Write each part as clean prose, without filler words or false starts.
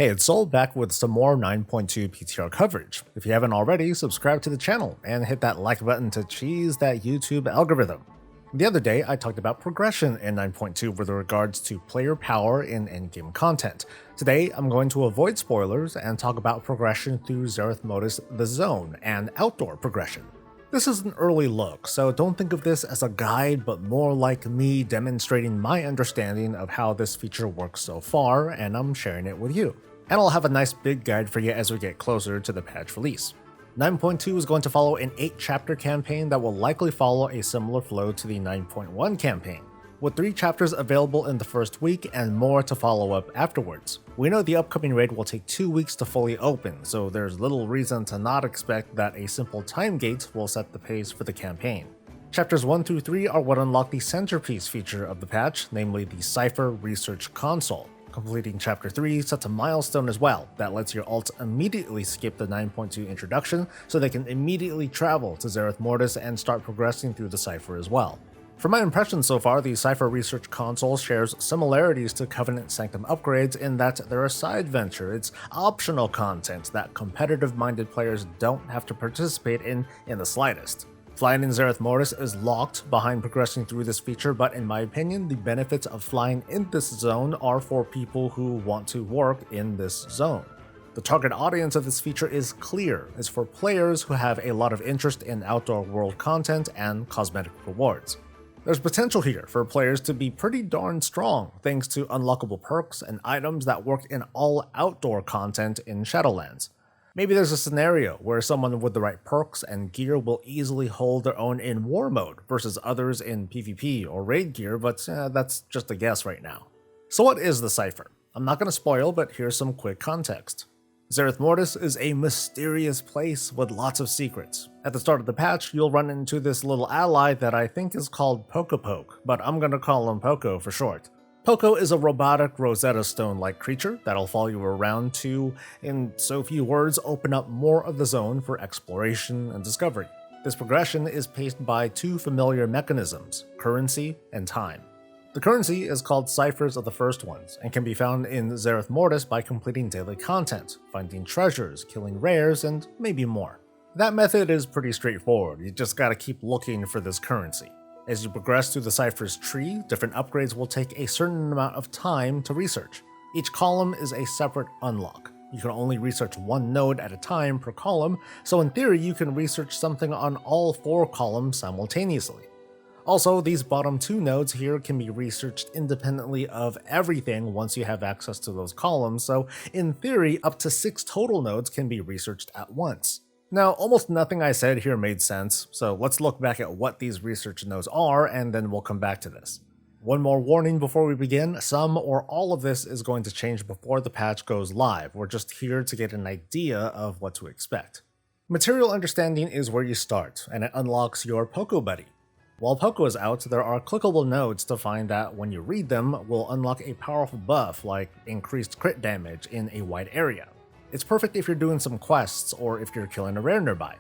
Hey, it's Soul back with some more 9.2 PTR coverage. If you haven't already, subscribe to the channel and hit that like button to cheese that YouTube algorithm. The other day, I talked about progression in 9.2 with regards to player power in endgame content. Today, I'm going to avoid spoilers and talk about progression through Zereth Modus the Zone and outdoor progression. This is an early look, so don't think of this as a guide, but more like me demonstrating my understanding of how this feature works so far, and I'm sharing it with you. And I'll have a nice big guide for you as we get closer to the patch release. 9.2 is going to follow an 8-chapter campaign that will likely follow a similar flow to the 9.1 campaign, with 3 chapters available in the first week and more to follow up afterwards. We know the upcoming raid will take 2 weeks to fully open, so there's little reason to not expect that a simple time gate will set the pace for the campaign. Chapters 1 through 3 are what unlock the centerpiece feature of the patch, namely the Cypher Research Console. Completing Chapter 3 sets a milestone as well that lets your alt immediately skip the 9.2 introduction so they can immediately travel to Zereth Mortis and start progressing through the Cypher as well. From my impressions so far, the Cypher Research Console shares similarities to Covenant Sanctum upgrades in that they're a side venture. It's optional content that competitive-minded players don't have to participate in the slightest. Flying in Zereth Mortis is locked behind progressing through this feature, but in my opinion, the benefits of flying in this zone are for people who want to work in this zone. The target audience of this feature is clear. It's for players who have a lot of interest in outdoor world content and cosmetic rewards. There's potential here for players to be pretty darn strong thanks to unlockable perks and items that work in all outdoor content in Shadowlands. Maybe there's a scenario where someone with the right perks and gear will easily hold their own in war mode versus others in PvP or raid gear, but that's just a guess right now. So what is the Cypher? I'm not going to spoil, but here's some quick context. Zereth Mortis is a mysterious place with lots of secrets. At the start of the patch, you'll run into this little ally that I think is called Pokepoke, but I'm going to call him Poco for short. Poco is a robotic Rosetta Stone-like creature that'll follow you around to, in so few words, open up more of the zone for exploration and discovery. This progression is paced by 2 familiar mechanisms, currency and time. The currency is called Ciphers of the First Ones, and can be found in Zereth Mortis by completing daily content, finding treasures, killing rares, and maybe more. That method is pretty straightforward, you just gotta keep looking for this currency. As you progress through the Cypher's tree, different upgrades will take a certain amount of time to research. Each column is a separate unlock. You can only research 1 node at a time per column, so in theory you can research something on all 4 columns simultaneously. Also, these bottom 2 nodes here can be researched independently of everything once you have access to those columns, so in theory up to 6 total nodes can be researched at once. Now, almost nothing I said here made sense, so let's look back at what these research nodes are, and then we'll come back to this. One more warning before we begin, some or all of this is going to change before the patch goes live. We're just here to get an idea of what to expect. Material understanding is where you start, and it unlocks your Poco Buddy. While Poco is out, there are clickable nodes to find that when you read them will unlock a powerful buff like increased crit damage in a wide area. It's perfect if you're doing some quests or if you're killing a rare nearby.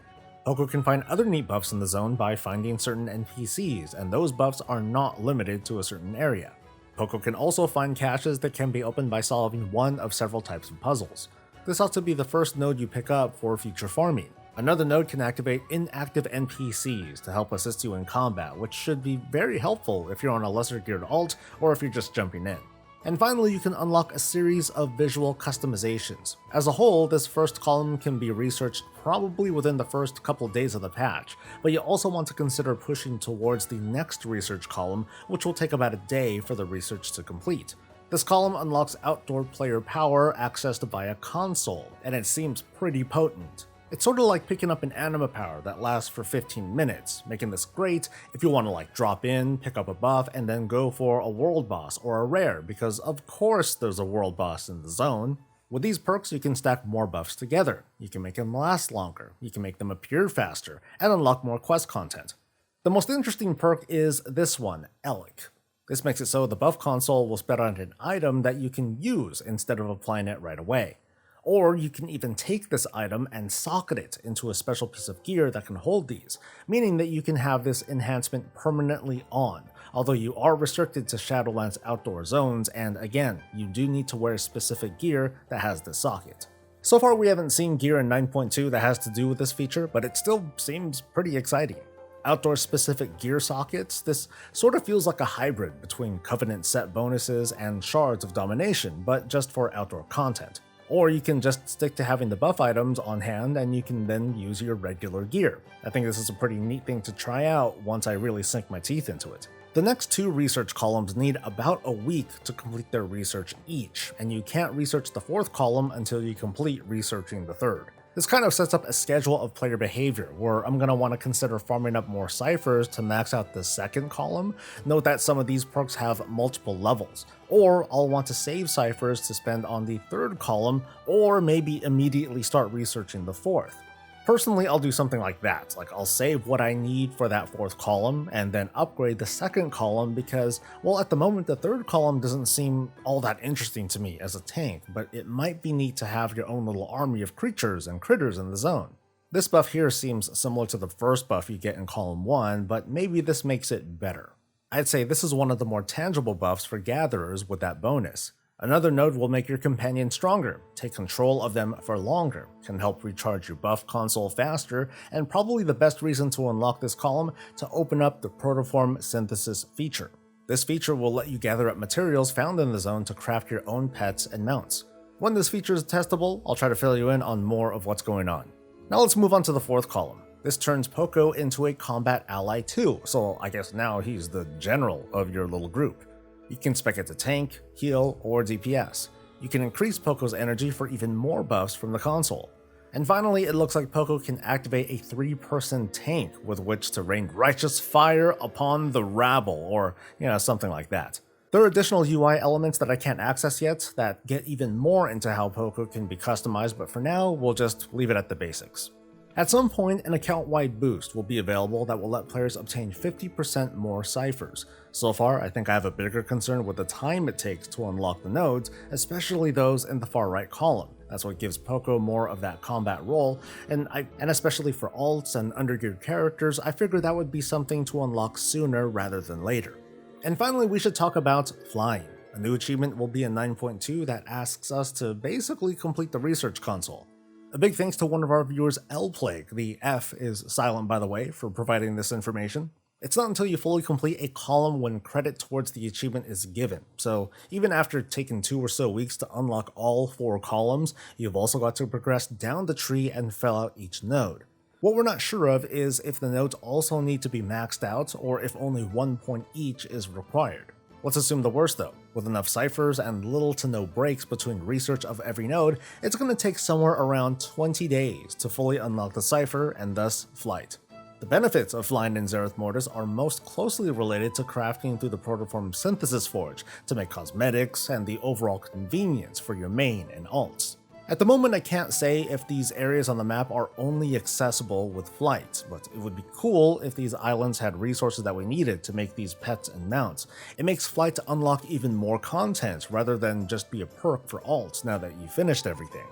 Poco can find other neat buffs in the zone by finding certain NPCs, and those buffs are not limited to a certain area. Poco can also find caches that can be opened by solving one of several types of puzzles. This ought to be the first node you pick up for future farming. Another node can activate inactive NPCs to help assist you in combat, which should be very helpful if you're on a lesser geared alt or if you're just jumping in. And finally, you can unlock a series of visual customizations. As a whole, this first column can be researched probably within the first couple days of the patch, but you also want to consider pushing towards the next research column, which will take about a day for the research to complete. This column unlocks outdoor player power accessed via console, and it seems pretty potent. It's sort of like picking up an anima power that lasts for 15 minutes, making this great if you want to drop in, pick up a buff, and then go for a world boss or a rare, because of course there's a world boss in the zone. With these perks you can stack more buffs together, you can make them last longer, you can make them appear faster, and unlock more quest content. The most interesting perk is this one, Elic. This makes it so the buff console will spit out an item that you can use instead of applying it right away. Or you can even take this item and socket it into a special piece of gear that can hold these, meaning that you can have this enhancement permanently on, although you are restricted to Shadowlands outdoor zones, and again, you do need to wear specific gear that has this socket. So far we haven't seen gear in 9.2 that has to do with this feature, but it still seems pretty exciting. Outdoor specific gear sockets, this sort of feels like a hybrid between Covenant set bonuses and Shards of Domination, but just for outdoor content. Or you can just stick to having the buff items on hand and you can then use your regular gear. I think this is a pretty neat thing to try out once I really sink my teeth into it. The next two research columns need about a week to complete their research each, and you can't research the fourth column until you complete researching the third. This kind of sets up a schedule of player behavior, where I'm going to want to consider farming up more ciphers to max out the second column. Note that some of these perks have multiple levels, or I'll want to save ciphers to spend on the third column, or maybe immediately start researching the fourth. Personally, I'll do something like that, like I'll save what I need for that fourth column and then upgrade the second column because, well, at the moment the third column doesn't seem all that interesting to me as a tank, but it might be neat to have your own little army of creatures and critters in the zone. This buff here seems similar to the first buff you get in column 1, but maybe this makes it better. I'd say this is one of the more tangible buffs for gatherers with that bonus. Another node will make your companion stronger, take control of them for longer, can help recharge your buff console faster, and probably the best reason to unlock this column to open up the protoform synthesis feature. This feature will let you gather up materials found in the zone to craft your own pets and mounts. When this feature is testable, I'll try to fill you in on more of what's going on. Now let's move on to the fourth column. This turns Poco into a combat ally too, so I guess now he's the general of your little group. You can spec it to tank, heal, or DPS. You can increase Poco's energy for even more buffs from the console. And finally, it looks like Poco can activate a 3-person tank with which to rain righteous fire upon the rabble, or, something like that. There are additional UI elements that I can't access yet that get even more into how Poco can be customized, but for now, we'll just leave it at the basics. At some point, an account-wide boost will be available that will let players obtain 50% more ciphers. So far, I think I have a bigger concern with the time it takes to unlock the nodes, especially those in the far right column. That's what gives Poco more of that combat role, and especially for alts and undergeared characters, I figured that would be something to unlock sooner rather than later. And finally, we should talk about flying. A new achievement will be in 9.2 that asks us to basically complete the research console. A big thanks to one of our viewers, L-Plague, the F is silent by the way, for providing this information. It's not until you fully complete a column when credit towards the achievement is given, so even after taking 2 or so weeks to unlock all 4 columns, you've also got to progress down the tree and fill out each node. What we're not sure of is if the nodes also need to be maxed out, or if only 1 point each is required. Let's assume the worst though. With enough ciphers and little to no breaks between research of every node, it's going to take somewhere around 20 days to fully unlock the cipher and thus flight. The benefits of flying in Zereth Mortis are most closely related to crafting through the protoform synthesis forge to make cosmetics and the overall convenience for your main and alts. At the moment, I can't say if these areas on the map are only accessible with flight, but it would be cool if these islands had resources that we needed to make these pets and mounts. It makes flight to unlock even more content rather than just be a perk for alts now that you've finished everything.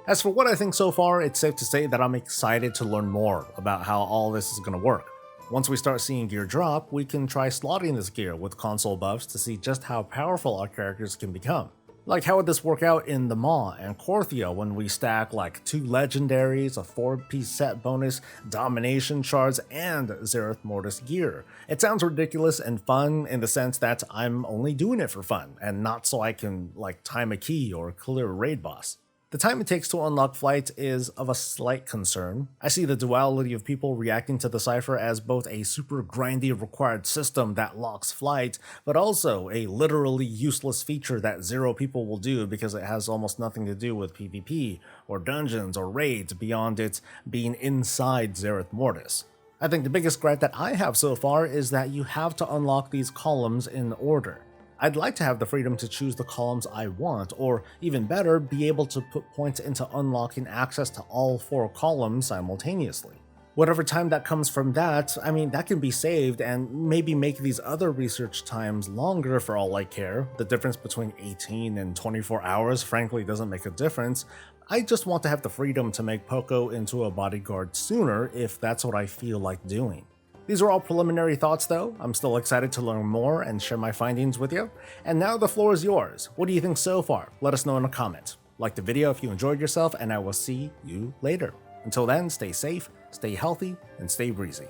As for what I think so far, it's safe to say that I'm excited to learn more about how all this is going to work. Once we start seeing gear drop, we can try slotting this gear with console buffs to see just how powerful our characters can become. Like, how would this work out in the Maw and Korthia when we stack like 2 legendaries, a 4-piece set bonus, domination shards, and Zereth Mortis gear? It sounds ridiculous and fun in the sense that I'm only doing it for fun, and not so I can like time a key or clear a raid boss. The time it takes to unlock flight is of a slight concern. I see the duality of people reacting to the Cypher as both a super grindy required system that locks flight, but also a literally useless feature that 0 people will do because it has almost nothing to do with PvP, or dungeons, or raids beyond it being inside Zereth Mortis. I think the biggest gripe that I have so far is that you have to unlock these columns in order. I'd like to have the freedom to choose the columns I want, or even better, be able to put points into unlocking access to all 4 columns simultaneously. Whatever time that comes from that, that can be saved and maybe make these other research times longer for all I care. The difference between 18 and 24 hours frankly doesn't make a difference. I just want to have the freedom to make Poco into a bodyguard sooner if that's what I feel like doing. These are all preliminary thoughts though. I'm still excited to learn more and share my findings with you. And now the floor is yours. What do you think so far? Let us know in a comment. Like the video if you enjoyed yourself, and I will see you later. Until then, stay safe, stay healthy, and stay breezy.